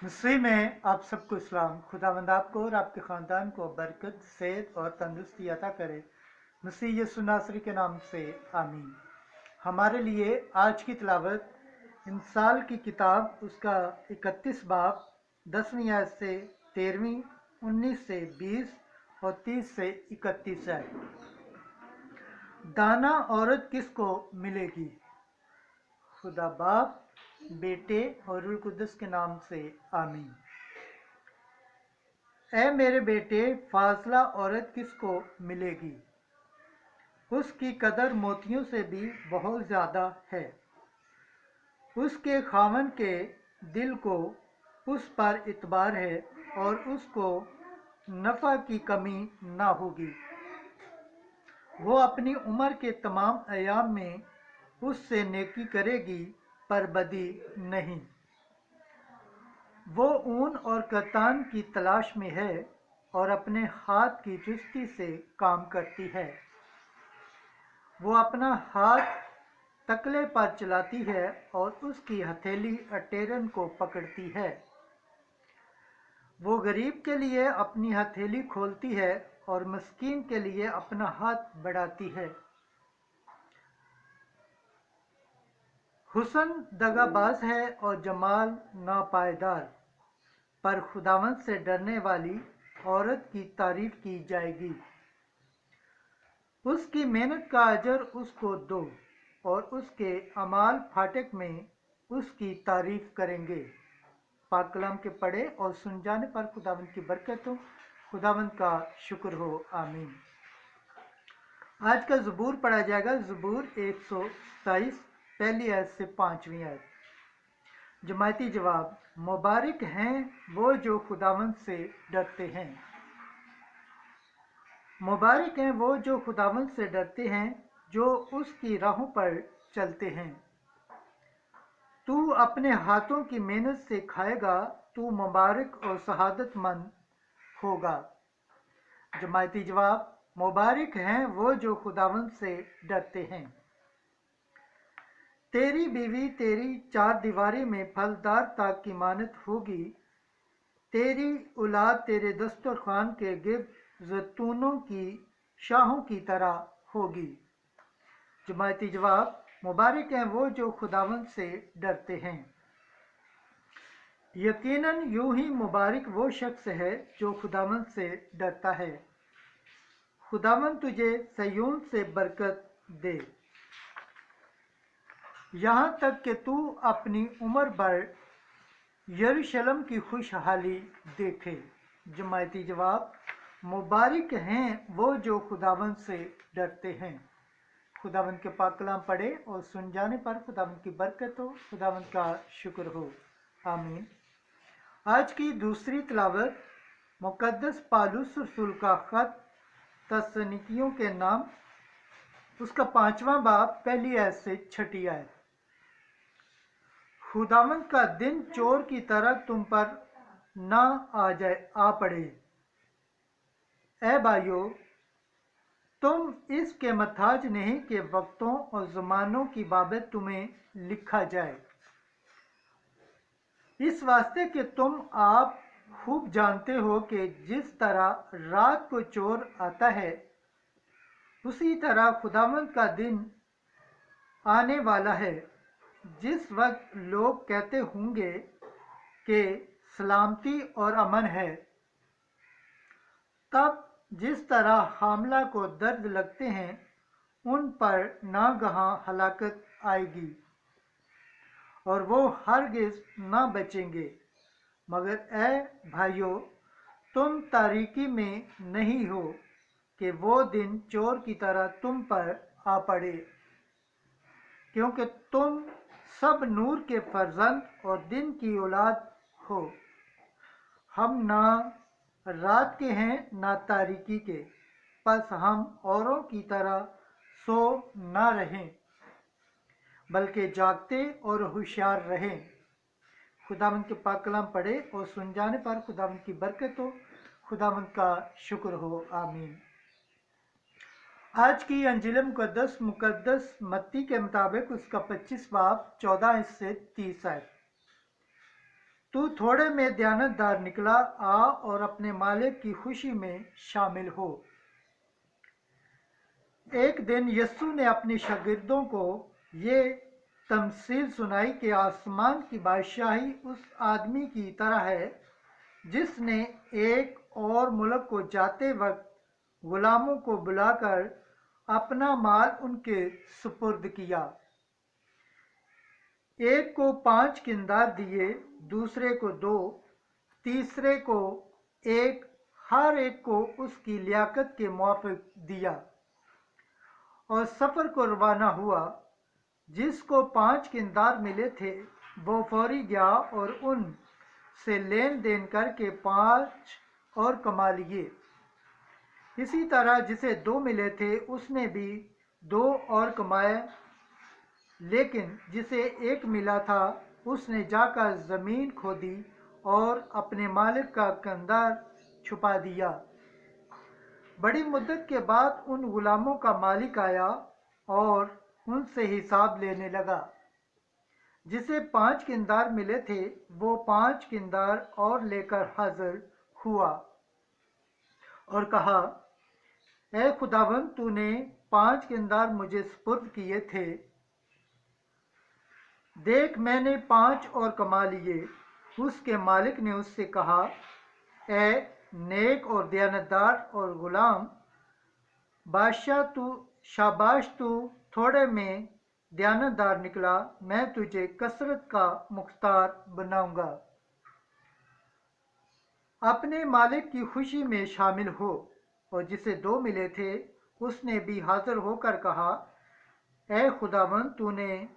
मसीह में आप सबको इस्लाम। खुदावंद आपको और आपके ख़ानदान को बरकत, सेहत और तंदुरुस्ती अता करे। मसीह यीशु नासरी के नाम से आमीन। हमारे लिए आज की तिलावत इंसाल की किताब उसका 31 बाब 10वीं आयत से 13वीं, 19 से 20 और 30 से 31 है। दाना औरत किसको मिलेगी? खुदा बाप, बेटे और रूह कुद्दस के नाम से आमीन। ऐ मेरे बेटे, फासला औरत किसको मिलेगी? उसकी कदर मोतियों से भी बहुत ज़्यादा है। उसके खावन के दिल को उस पर इतबार है और उसको नफ़ा की कमी ना होगी। वो अपनी उम्र के तमाम अयाम में उससे नेकी करेगी, पर बदी नहीं। वो ऊन और कतान की तलाश में है और अपने हाथ की चुस्ती से काम करती है। वो अपना हाथ तकले पर चलाती है और उसकी हथेली अटेरन को पकड़ती है। वो गरीब के लिए अपनी हथेली खोलती है और मस्कीन के लिए अपना हाथ बढ़ाती है। हुस्न दगाबाज है और जमाल नापायदार, पर खुदावंद से डरने वाली औरत की तारीफ की जाएगी। उसकी मेहनत का अजर उसको दो और उसके अमाल फाटक में उसकी तारीफ करेंगे। पाक कलाम के पढ़े और सुन जाने पर खुदावंद की बरकत हो, खुदावंद का शुक्र हो, आमीन। आज का ज़बूर पढ़ा जाएगा, ज़बूर 127 पहली आयत से 5वीं आयत। जमायती जवाब, मुबारक हैं वो जो खुदावंद से डरते हैं। मुबारक हैं वो जो खुदावंद से डरते हैं, जो उसकी राहों पर चलते हैं। तू अपने हाथों की मेहनत से खाएगा, तू मुबारक और सहादतमंद होगा। जमायती जवाब, मुबारक हैं वो जो खुदावंद से डरते हैं। तेरी बीवी तेरी चार दीवारी में फलदार ताक की मानत होगी। तेरी औलाद तेरे दस्तरखान के गिर्द जैतूनों की शाहों की तरह होगी। जमायती जवाब, मुबारक हैं वो जो खुदावंद से डरते हैं। यकीनन यूं ही मुबारक वो शख्स है जो खुदावंद से डरता है। खुदावंद तुझे सयून से बरकत दे, यहाँ तक कि तू अपनी उम्र भर यरूशलेम की खुशहाली देखे। जमायती जवाब, मुबारक हैं वो जो खुदावंद से डरते हैं। खुदावंद के पाक कलाम पढ़े और सुन जाने पर खुदावंद की बरकत हो, खुदावंद का शुक्र हो, आमीन। आज की दूसरी तिलावत मुकद्दस पालूस रसूल का खत तस्सनिकियों के नाम, उसका 5वां बाब पहली आयत से 6ठी आयत। खुदावंद का दिन चोर की तरह तुम पर ना आ पड़े। ऐ भाइयों, तुम इसके मथाज नहीं कि वक्तों और ज़मानों की बाबत तुम्हें लिखा जाए, इस वास्ते कि तुम आप खूब जानते हो कि जिस तरह रात को चोर आता है, उसी तरह खुदावंद का दिन आने वाला है, जिस वक्त लोग कहते होंगे कि सलामती और अमन है, तब जिस तरह हामला को दर्द लगते हैं, उन पर नागहां हलाकत आएगी और वो हरगिज ना बचेंगे। मगर ऐ भाइयों, तुम तारीकी में नहीं हो कि वो दिन चोर की तरह तुम पर आ पड़े, क्योंकि तुम सब नूर के फर्जंद और दिन की औलाद हो। हम ना रात के हैं ना तारीकी के, बस हम औरों की तरह सो ना रहें, बल्कि जागते और होशियार रहें। खुदावंद के पाक कलाम पढ़े और सुन जाने पर खुदावंद की बरकत हो, खुदावंद का शुक्र हो, आमीन। आज की अंजिल मुकद्दस मत्ती के मुताबिक उसका 25 बाब 14 से 30 है। تو थोड़े में दयानतदार निकला, आ और अपने मालिक की खुशी में शामिल हो। एक दिन यस्सु ने अपने शागिर्दों को ये तमसील सुनाई कि आसमान की बादशाही उस आदमी की तरह है जिसने एक और मुल्क को जाते वक्त गुलामों को बुलाकर अपना माल उनके सुपुर्द किया। एक को 5 किंदार दिए, दूसरे को 2, तीसरे को 1, हर एक को उसकी लियाकत के मुआफिक दिया और सफ़र को रवाना हुआ। जिसको 5 किंदार मिले थे वो फौरी गया और उन से लेन देन करके 5 और कमा लिए। इसी तरह जिसे 2 मिले थे उसने भी 2 और कमाए, लेकिन जिसे 1 मिला था उसने जाकर ज़मीन खोदी और अपने मालिक का कंधार छुपा दिया। बड़ी मुद्दत के बाद उन गुलामों का मालिक आया और उनसे हिसाब लेने लगा। जिसे 5 किंदार मिले थे वो 5 किंदार और लेकर हाजिर हुआ और कहा, ए खुदावंद, तूने 5 किंदार मुझे सुपुर्द किए थे, देख मैंने 5 और कमा लिए। उसके मालिक ने उससे कहा, ए नेक और दयानतदार और गुलाम, शाबाश, तू थोड़े में दयानतदार निकला, मैं तुझे कसरत का मुख्तार बनाऊंगा। अपने मालिक की खुशी में शामिल हो। और जिसे 2 मिले थे उसने भी हाजिर होकर कहा, ए खुदावंद, तूने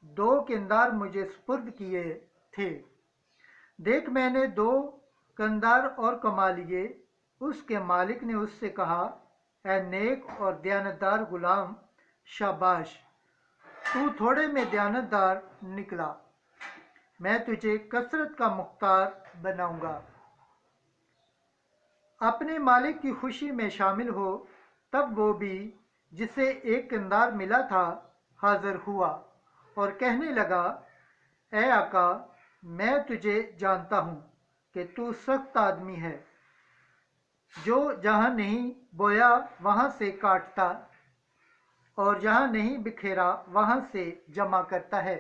2 किंदार मुझे सुपुर्द किए थे, देख मैंने 2 किंदार और कमा लिए। उसके मालिक ने उससे कहा, ए नेक और दयानतदार गुलाम, शाबाश, तू थोड़े में दयानतदार निकला, मैं तुझे कसरत का मुख्तार बनाऊंगा। अपने मालिक की खुशी में शामिल हो। तब वो भी जिसे 1 किंदार मिला था हाजिर हुआ और कहने लगा, ए आका, मैं तुझे जानता हूँ कि तू सख्त आदमी है, जो जहाँ नहीं बोया वहाँ से काटता और जहाँ नहीं बिखेरा वहाँ से जमा करता है।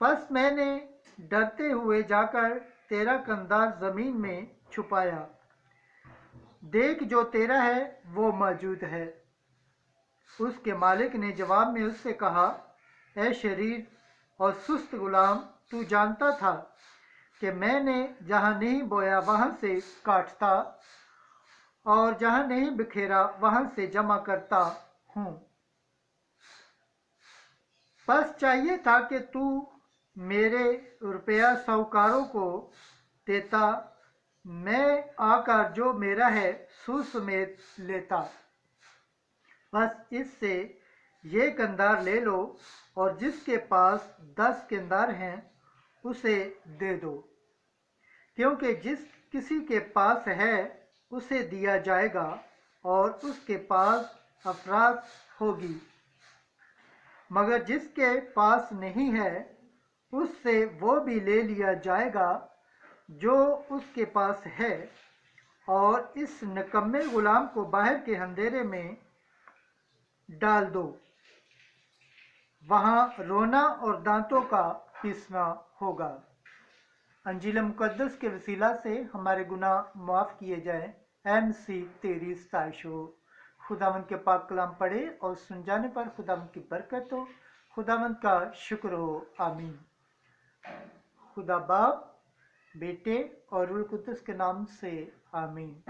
बस मैंने डरते हुए जाकर तेरा कंधार ज़मीन में छुपाया, देख जो तेरा है वो मौजूद है। उसके मालिक ने जवाब में उससे कहा, ए शरीर और सुस्त गुलाम, तू जानता था कि मैंने जहाँ नहीं बोया वहाँ से काटता और जहाँ नहीं बिखेरा वहाँ से जमा करता हूँ। बस चाहिए था कि तू मेरे रुपया साहूकारों को देता, मैं आकर जो मेरा है सूद समेत लेता। बस इससे ये कंधार ले लो और जिसके पास 10 किंदार हैं उसे दे दो, क्योंकि जिस किसी के पास है उसे दिया जाएगा और उसके पास अफराज होगी, मगर जिसके पास नहीं है उससे वो भी ले लिया जाएगा जो उसके पास है। और इस निकम्मे गुलाम को बाहर के अंधेरे में डाल दो, वहाँ रोना और दांतों का पीसना होगा। अंजील मुकद्दस के वसीला से हमारे गुनाह माफ़ किए जाएं। ऐ मसीह तेरी सताइश हो। खुदावंद के पाक कलाम पढ़े और सुन जाने पर खुदावंद की बरकत हो। खुदावंद का शुक्र हो। आमीन। खुदा बाप, बेटे और रूह कुद्दस के नाम से आमीन।